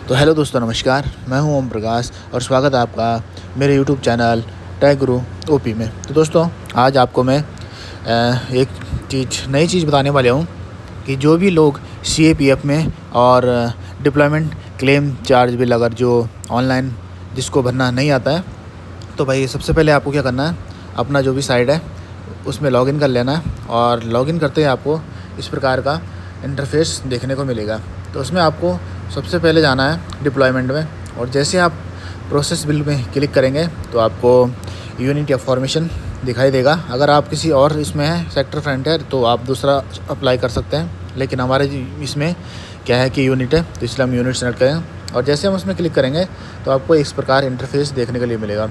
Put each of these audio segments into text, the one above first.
तो हेलो दोस्तों, नमस्कार। मैं हूं ओम प्रकाश और स्वागत है आपका मेरे यूट्यूब चैनल टेक गुरु ओपी में। तो दोस्तों, आज आपको मैं एक नई चीज़ बताने वाला हूं कि जो भी लोग सीएपीएफ में और डिप्लॉयमेंट क्लेम चार्ज बिल अगर जो ऑनलाइन जिसको भरना नहीं आता है, तो भाई सबसे पहले आपको क्या करना है, अपना जो भी साइट है उसमें लॉगिन कर लेना है। और लॉगिन करते ही आपको इस प्रकार का इंटरफेस देखने को मिलेगा। तो उसमें आपको सबसे पहले जाना है डिप्लॉयमेंट में, और जैसे आप प्रोसेस बिल में क्लिक करेंगे तो आपको यूनिट या फॉर्मेशन दिखाई देगा। अगर आप किसी और इसमें है सेक्टर फ्रंटियर तो आप दूसरा अप्लाई कर सकते हैं, लेकिन हमारे इसमें क्या है कि यूनिट है, तो इसलिए हम यूनिट सेलेक्ट करें। और जैसे हम उसमें क्लिक करेंगे तो आपको इस प्रकार इंटरफेस देखने के लिए मिलेगा।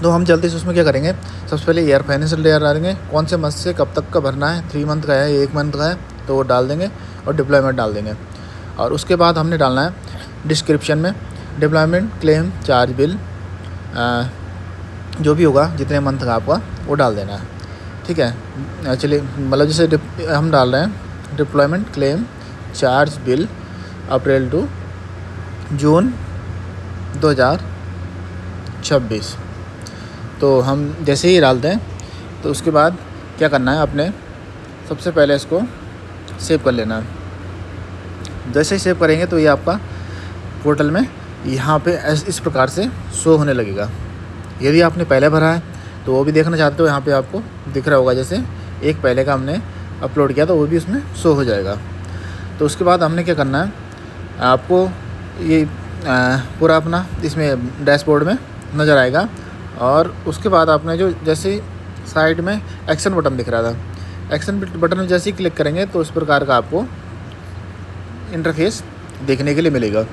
तो हम जल्दी से उसमें क्या करेंगे, सबसे पहले ईयर फाइनेंशियल ईयर डालेंगे, कौन से मंथ से कब तक का भरना है, 3 मंथ का है, 1 मंथ का है, तो वो डाल देंगे और डिप्लॉयमेंट डाल देंगे। और उसके बाद हमने डालना है डिस्क्रिप्शन में डिप्लॉयमेंट क्लेम चार्ज बिल, जो भी होगा जितने मंथ का आपका वो डाल देना है। ठीक है, चलिए, मतलब जैसे हम डाल रहे हैं deployment claim charge bill April to June 2026। तो हम जैसे ही डालते हैं तो उसके बाद क्या करना है, अपने सबसे पहले इसको सेव कर लेना है। जैसे ही सेव करेंगे तो ये आपका पोर्टल में यहाँ पे इस प्रकार से शो होने लगेगा। यदि आपने पहले भरा है तो वो भी देखना चाहते हो, यहाँ पे आपको दिख रहा होगा, जैसे एक पहले का हमने अपलोड किया तो वो भी उसमें शो हो जाएगा। तो उसके बाद हमने क्या करना है, आपको ये पूरा अपना इसमें डैशबोर्ड में नज़र आएगा। और उसके बाद आपने जो जैसे साइड में एक्शन बटन दिख रहा था, एक्शन बटन में जैसे ही क्लिक करेंगे तो इस प्रकार का आपको इंटरफेस देखने के लिए मिलेगा।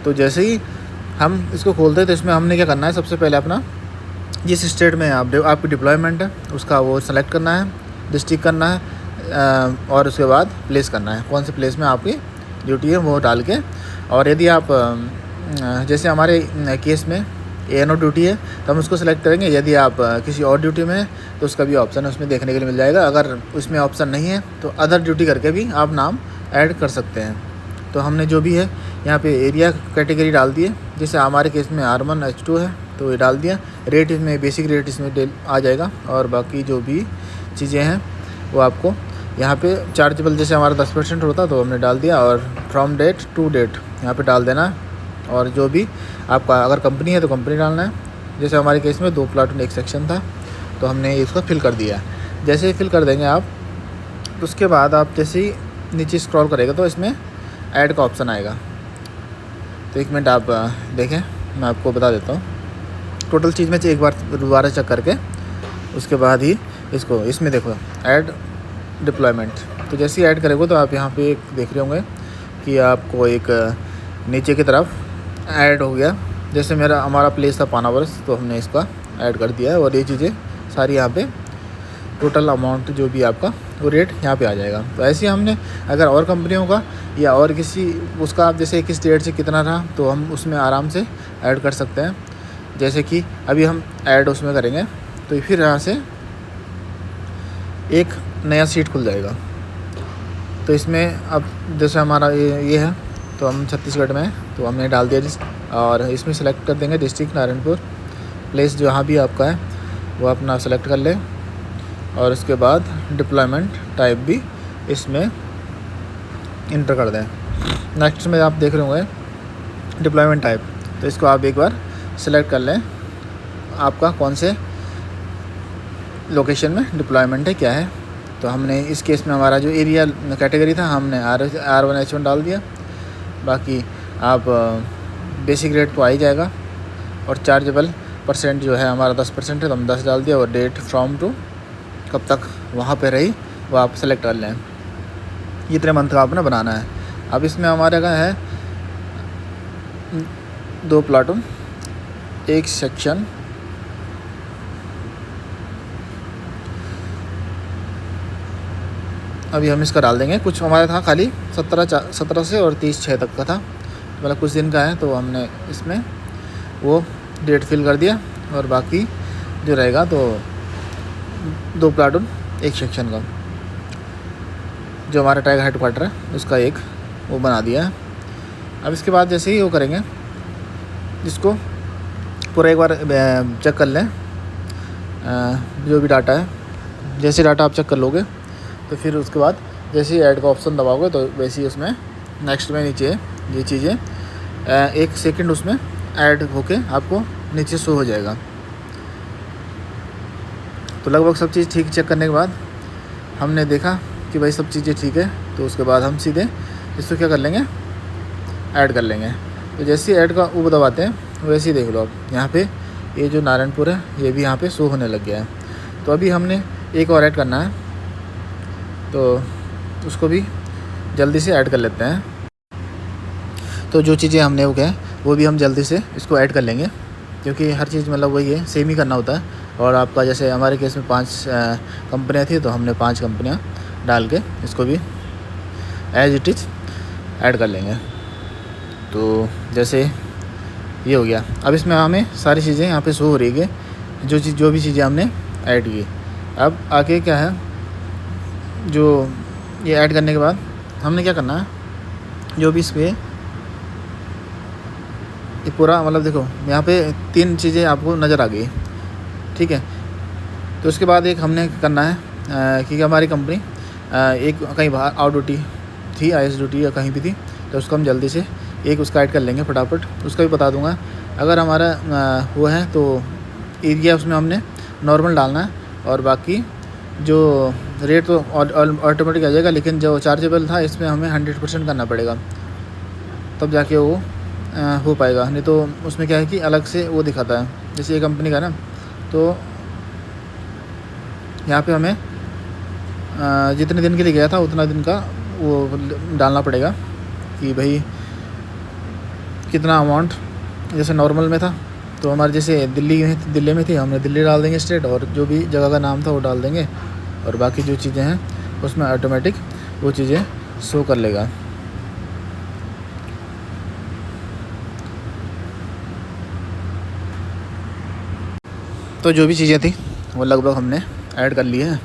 तो जैसे ही हम इसको खोलते हैं तो इसमें हमने क्या करना है, सबसे पहले अपना जिस स्टेट में आपकी डिप्लॉयमेंट है उसका वो सेलेक्ट करना है, डिस्ट्रिक्ट करना है, और उसके बाद प्लेस करना है, कौन से प्लेस में आपकी ड्यूटी है वो डाल के। और यदि आप जैसे हमारे केस में एएनओ ड्यूटी है तो हम उसको सेलेक्ट करेंगे। यदि आप किसी और ड्यूटी में है तो उसका भी ऑप्शन उसमें देखने के लिए मिल जाएगा। अगर उसमें ऑप्शन नहीं है तो अदर ड्यूटी करके भी आप नाम ऐड कर सकते हैं। तो हमने जो भी है यहाँ पे एरिया कैटेगरी डाल दिए, जैसे हमारे केस में R1 H2 है तो ये डाल दिया। रेट इसमें बेसिक रेट इसमें आ जाएगा, और बाकी जो भी चीज़ें हैं वो आपको यहाँ पे चार्जेबल, जैसे हमारा 10% होता तो हमने डाल दिया। और फ्रॉम डेट टू डेट यहाँ पे डाल देना। और जो भी आपका अगर कंपनी है तो कंपनी डालना है। जैसे हमारे केस में 2 प्लाटून 1 सेक्शन था तो हमने इसको फिल कर दिया। जैसे ही फिल कर देंगे आप, तो उसके बाद आप जैसे ही नीचे स्क्रॉल करेगा तो इसमें ऐड का ऑप्शन आएगा। तो 1 मिनट आप देखें, मैं आपको बता देता हूँ टोटल चीज़ में। एक बार दोबारा चेक करके उसके बाद ही इसको इसमें देखो ऐड डिप्लॉयमेंट। तो जैसे ही ऐड करेंगे तो आप यहाँ पे एक देख रहे होंगे कि आपको एक नीचे की तरफ ऐड हो गया। जैसे हमारा प्लेस था पानावरस तो हमने इसका ऐड कर दिया है। और ये चीज़ें सारी यहाँ पे टोटल अमाउंट जो भी आपका वो रेट यहाँ पे आ जाएगा। तो ऐसे ही हमने अगर और कंपनियों का या और किसी उसका आप जैसे किस डेट से कितना रहा तो हम उसमें आराम से ऐड कर सकते हैं। जैसे कि अभी हम ऐड उसमें करेंगे तो फिर यहाँ से एक नया सीट खुल जाएगा। तो इसमें अब जैसे हमारा ये है तो हम छत्तीसगढ़ में है तो हमने डाल दिया। और इसमें सेलेक्ट कर देंगे डिस्ट्रिक्ट नारायणपुर, प्लेस जहाँ भी आपका है वो अपना सेलेक्ट कर लें। और उसके बाद डिप्लॉयमेंट टाइप भी इसमें इंटर कर दें। नेक्स्ट में आप देख रहे होंगे डिप्लॉयमेंट टाइप, तो इसको आप एक बार सेलेक्ट कर लें, आपका कौन से लोकेशन में डिप्लॉयमेंट है क्या है। तो हमने इस केस में हमारा जो एरिया कैटेगरी था हमने R1 H1 डाल दिया। बाकी आप बेसिक रेट तो आ ही जाएगा। और चार्जेबल परसेंट जो है हमारा 10% है तो हम 10 डाल दिया। और डेट फ्रॉम टू कब तक वहाँ पे रही वो आप सेलेक्ट कर लें। इतने मंथ का आपने बनाना है। अब इसमें हमारे का है 2 प्लाटून 1 सेक्शन। अभी हम इसका डाल देंगे। कुछ हमारा था खाली 17 से और 30/6 तक का था, मतलब कुछ दिन का है तो हमने इसमें वो डेट फिल कर दिया। और बाकी जो रहेगा तो 2 प्लाटून 1 सेक्शन का जो हमारा टैग हेडक्वार्टर है उसका एक वो बना दिया है। अब इसके बाद जैसे ही वो करेंगे, इसको पूरा एक बार चेक कर लें जो भी डाटा है। जैसे डाटा आप चेक कर लोगे तो फिर उसके बाद जैसे ही ऐड का ऑप्शन दबाओगे तो वैसे ही उसमें नेक्स्ट में नीचे ये चीज़ें 1 सेकंड उसमें ऐड होके आपको नीचे शो हो जाएगा। तो लगभग सब चीज़ ठीक चेक करने के बाद हमने देखा कि भाई सब चीज़ें ठीक है, तो उसके बाद हम सीधे इसको क्या कर लेंगे, ऐड कर लेंगे। तो जैसे ही ऐड का वो दबाते हैं वैसे ही देख लो आप यहाँ पे ये जो नारायणपुर है ये भी यहाँ पे शो होने लग गया है। तो अभी हमने एक और ऐड करना है, तो उसको भी जल्दी से ऐड कर लेते हैं। तो जो चीज़ें हमने वो क्या वो भी हम जल्दी से इसको ऐड कर लेंगे, क्योंकि हर चीज़ मतलब वही है, सेम ही करना होता है। और आपका जैसे हमारे केस में 5 कंपनियाँ थी, तो हमने 5 कंपनियाँ डाल के इसको भी एज इट इज़ ऐड कर लेंगे। तो जैसे ये हो गया। अब इसमें हमें सारी चीज़ें यहाँ पे शो हो रही है, जो भी चीज़ें हमने ऐड की। अब आगे क्या है, जो ये ऐड करने के बाद हमने क्या करना है, जो भी इसमें ये पूरा मतलब देखो यहाँ पे 3 चीज़ें आपको नज़र आ गई, ठीक है। तो उसके बाद एक हमने करना है क्योंकि हमारी कंपनी एक कहीं बाहर आउट ड्यूटी थी, IS ड्यूटी या कहीं भी थी, तो उसको हम जल्दी से एक उसका ऐड कर लेंगे फटाफट। उसका भी बता दूंगा। अगर हमारा वो है तो एरिया उसमें हमने नॉर्मल डालना है, और बाकी जो रेट तो ऑटोमेटिक आ जाएगा, लेकिन जो चार्जेबल था इसमें हमें 100% करना पड़ेगा, तब जाके वो हो पाएगा। नहीं तो उसमें क्या है कि अलग से वो दिखाता है, जैसे ये कंपनी का ना, तो यहाँ पे हमें जितने दिन के लिए गया था उतना दिन का वो डालना पड़ेगा कि भाई कितना अमाउंट। जैसे नॉर्मल में था तो हमारे जैसे दिल्ली में थी, हमने दिल्ली डाल देंगे स्टेट, और जो भी जगह का नाम था वो डाल देंगे, और बाकी जो चीज़ें हैं उसमें ऑटोमेटिक वो चीज़ें शो कर लेगा। तो जो भी चीज़ें थी वो लगभग हमने ऐड कर ली है।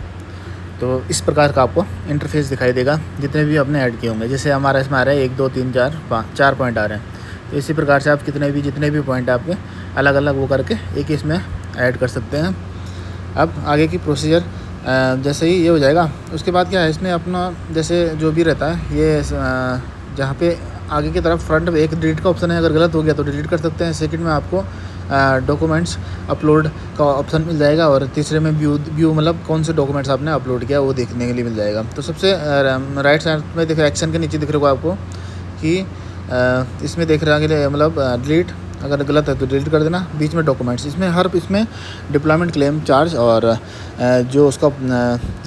तो इस प्रकार का आपको इंटरफेस दिखाई देगा जितने भी आपने ऐड किए होंगे। जैसे हमारा इसमें आ रहा है 1 2 3 4 5 4 पॉइंट आ रहे हैं, तो इसी प्रकार से आप जितने भी पॉइंट आपके अलग अलग वो करके एक इसमें ऐड कर सकते हैं। अब आगे की प्रोसीजर जैसे ही ये हो जाएगा, उसके बाद क्या है, इसमें अपना जैसे जो भी रहता है ये जहाँ पे आगे की तरफ फ्रंट में एक डिलीट का ऑप्शन है, अगर गलत हो गया तो डिलीट कर सकते हैं। सेकंड में आपको डॉक्यूमेंट्स अपलोड का ऑप्शन मिल जाएगा, और तीसरे में व्यू मतलब कौन से डॉक्यूमेंट्स आपने अपलोड किया वो देखने के लिए मिल जाएगा। तो सबसे राइट साइड में देखो एक्शन के नीचे दिख रहा होगा आपको कि इसमें देख रहा है मतलब डिलीट, अगर गलत है तो डिलीट कर देना। बीच में डॉक्यूमेंट्स, इसमें डिप्लॉयमेंट क्लेम चार्ज और जो उसका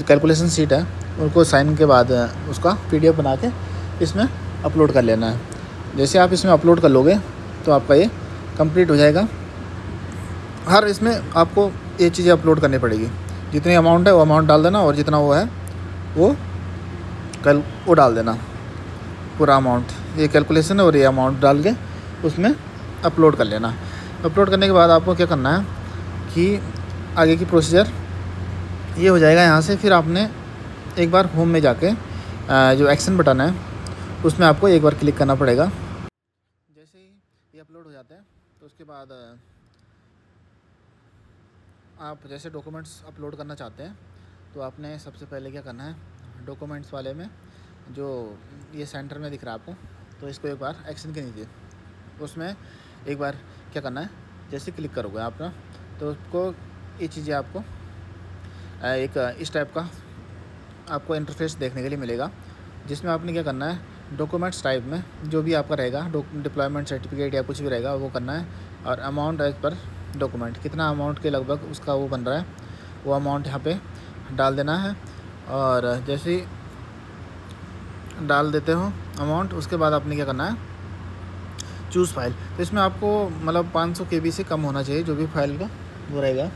कैलकुलेशन शीट है उनको साइन के बाद उसका PDF बना के इसमें अपलोड कर लेना है। जैसे आप इसमें अपलोड कर लोगे तो आपका ये कंप्लीट हो जाएगा। हर इसमें आपको ये चीज़ें अपलोड करनी पड़ेगी, जितनी अमाउंट है वो अमाउंट डाल देना, और जितना वो है वो डाल देना, पूरा अमाउंट, ये कैलकुलेशन है और ये अमाउंट डाल के उसमें अपलोड कर लेना। अपलोड करने के बाद आपको क्या करना है कि आगे की प्रोसीजर ये हो जाएगा। यहाँ से फिर आपने एक बार होम में जाके जो एक्शन बटन है उसमें आपको एक बार क्लिक करना पड़ेगा। जैसे ही ये अपलोड हो जाता है तो उसके बाद आप जैसे डॉक्यूमेंट्स अपलोड करना चाहते हैं तो आपने सबसे पहले क्या करना है, डॉक्यूमेंट्स वाले में जो ये सेंटर में दिख रहा है आपको, तो इसको एक बार एक्शन के नीचे उसमें एक बार क्या करना है, जैसे क्लिक करोगे आप ना तो उसको ये चीज़ें आपको एक इस टाइप का आपको इंटरफेस देखने के लिए मिलेगा, जिसमें आपने क्या करना है, डॉक्यूमेंट्स टाइप में जो भी आपका रहेगा डिप्लॉयमेंट सर्टिफिकेट या कुछ भी रहेगा वो करना है, और अमाउंट एज पर डॉक्यूमेंट कितना अमाउंट के लगभग उसका वो बन रहा है वो अमाउंट यहाँ पे डाल देना है। और जैसे ही डाल देते हो अमाउंट, उसके बाद आपने क्या करना है, चूज़ फाइल। तो इसमें आपको मतलब 500 KB से कम होना चाहिए जो भी फाइल का वो रहेगा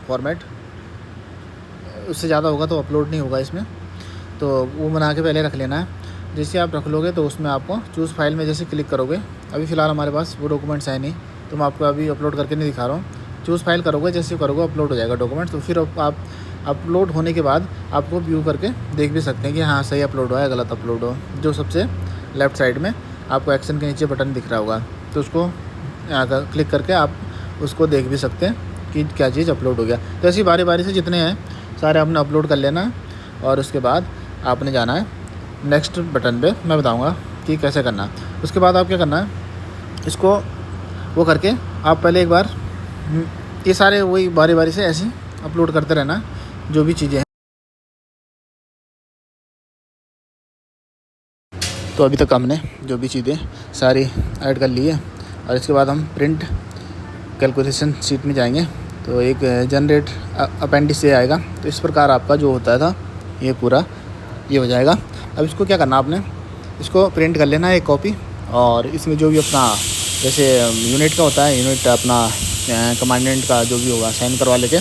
फॉर्मेट, उससे ज़्यादा होगा तो अपलोड नहीं होगा इसमें, तो वो बना के पहले रख लेना है। जैसे आप रख लोगे तो उसमें आपको चूज़ फाइल में जैसे क्लिक करोगे, अभी फ़िलहाल हमारे पास वो डॉक्यूमेंट्स है नहीं तो मैं आपको अभी अपलोड करके नहीं दिखा रहा हूँ। चूज़ फाइल करोगे, जैसे करोगे अपलोड हो जाएगा डॉक्यूमेंट्स। तो फिर आप अपलोड होने के बाद आपको व्यू करके देख भी सकते हैं कि हाँ सही अपलोड हुआ है गलत अपलोड हो। जो सबसे लेफ़्ट साइड में आपको एक्शन के नीचे बटन दिख रहा होगा, तो उसको क्लिक करके आप उसको देख भी सकते हैं कि क्या चीज़ अपलोड हो गया। तो ऐसी बारी बारी से जितने हैं सारे आपने अपलोड कर लेना और उसके बाद आपने जाना है नेक्स्ट बटन पे, मैं बताऊंगा कि कैसे करना है। उसके बाद आप क्या करना है, इसको वो करके आप पहले एक बार ये सारे वही बारी बारी से ऐसे अपलोड करते रहना जो भी चीज़ें हैं। तो अभी तक हमने जो भी चीज़ें सारी ऐड कर ली है और इसके बाद हम प्रिंट कैलकुलेशन शीट में जाएंगे। तो एक जनरेट अपेंडिक्स ये आएगा। तो इस प्रकार आपका जो होता था ये पूरा ये हो जाएगा। अब इसको क्या करना, आपने इसको प्रिंट कर लेना है एक कॉपी, और इसमें जो भी अपना जैसे यूनिट का होता है, यूनिट अपना कमांडेंट का जो भी होगा साइन करवा लेके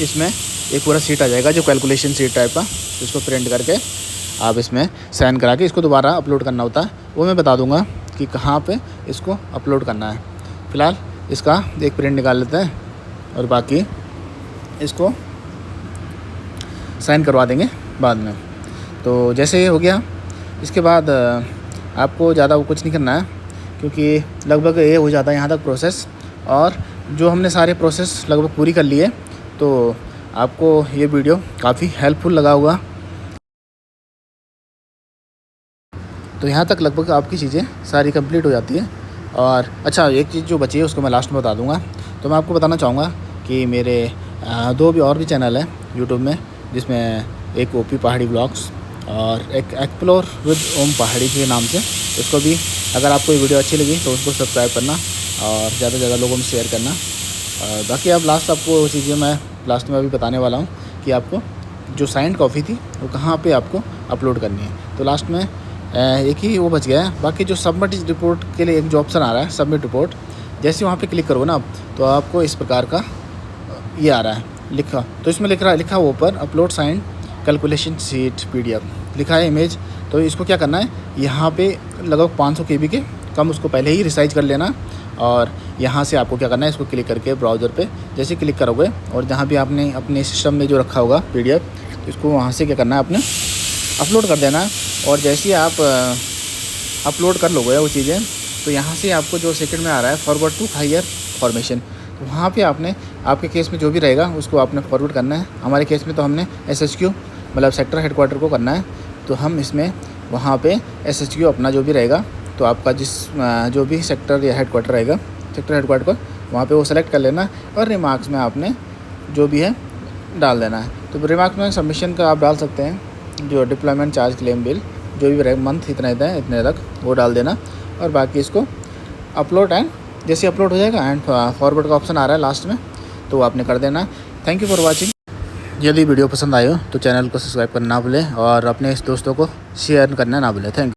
इसमें एक पूरा सीट आ जाएगा जो कैलकुलेशन सीट टाइप का। तो इसको प्रिंट करके आप इसमें साइन करा के इसको दोबारा अपलोड करना होता है, वो मैं बता दूंगा कि कहाँ पे इसको अपलोड करना है। फ़िलहाल इसका एक प्रिंट निकाल लेते हैं और बाकी इसको साइन करवा देंगे बाद में। तो जैसे ये हो गया, इसके बाद आपको ज़्यादा वो कुछ नहीं करना है क्योंकि लगभग ये हो जाता है यहाँ तक प्रोसेस, और जो हमने सारे प्रोसेस लगभग पूरी कर लिए। तो आपको ये वीडियो काफ़ी हेल्पफुल लगा होगा। तो यहाँ तक लगभग आपकी चीज़ें सारी कंप्लीट हो जाती है। और अच्छा, एक चीज़ जो बची है उसको मैं लास्ट में बता दूँगा। तो मैं आपको बताना चाहूँगा कि मेरे दो भी चैनल हैं यूट्यूब में, जिसमें एक ओपी पहाड़ी ब्लॉग्स और एक एक्सप्लोर विद ओम पहाड़ी के नाम से। उसको भी अगर आपको ये वीडियो अच्छी लगी तो उसको सब्सक्राइब करना और ज़्यादा से ज़्यादा लोगों में शेयर करना। और बाकी अब लास्ट आपको वो चीज़ें मैं लास्ट में अभी बताने वाला हूँ कि आपको जो साइंड कॉपी थी वो कहाँ पे आपको अपलोड करनी है। तो लास्ट में एक ही वो बच गया है। बाकी जो सबमिट रिपोर्ट के लिए एक जो ऑप्शन आ रहा है सबमिट रिपोर्ट, जैसे वहाँ पे क्लिक करोगे ना आप, तो आपको इस प्रकार का ये आ रहा है लिखा। तो इसमें लिखा वो ऊपर upload signed calculation sheet PDF लिखा है इमेज। तो इसको क्या करना है, यहाँ पे लगभग 500 KB के कम उसको पहले ही रिसाइज कर लेना, और यहाँ से आपको क्या करना है, इसको क्लिक करके ब्राउज़र पे जैसे क्लिक करोगे और जहाँ भी आपने अपने सिस्टम में जो रखा होगा PDF, तो इसको वहाँ से क्या करना है, आपने अपलोड कर देना है। और जैसे ही आप अपलोड कर लोगे वो चीज़ें, तो यहाँ से आपको जो सेकंड में आ रहा है फॉरवर्ड टू हायर फॉर्मेशन, तो वहाँ पे आपने आपके केस में जो भी रहेगा उसको आपने फॉरवर्ड करना है। हमारे केस में तो हमने SHQ मतलब सेक्टर हेडक्वार्टर को करना है। तो हम इसमें वहाँ पे SHQ अपना जो भी रहेगा, तो आपका जो भी सेक्टर या हेडक्वार्टर रहेगा, सेक्टर हेडक्वार्टर पर वहाँ पे वो सेलेक्ट कर लेना और रिमार्क्स में आपने जो भी है डाल देना है। तो रिमार्क्स में सबमिशन का आप डाल सकते हैं जो डिप्लॉयमेंट चार्ज क्लेम बिल जो भी रहेगा मंथ इतने तक वो डाल देना, और बाकी इसको अपलोड एंड जैसे अपलोड हो जाएगा एंड फॉरवर्ड का ऑप्शन आ रहा है लास्ट में, तो आपने कर देना। Thank you for watching. यदि वीडियो पसंद आए हो तो चैनल को सब्सक्राइब करना ना भूलें और अपने दोस्तों को शेयर करना ना भूलें। Thank you.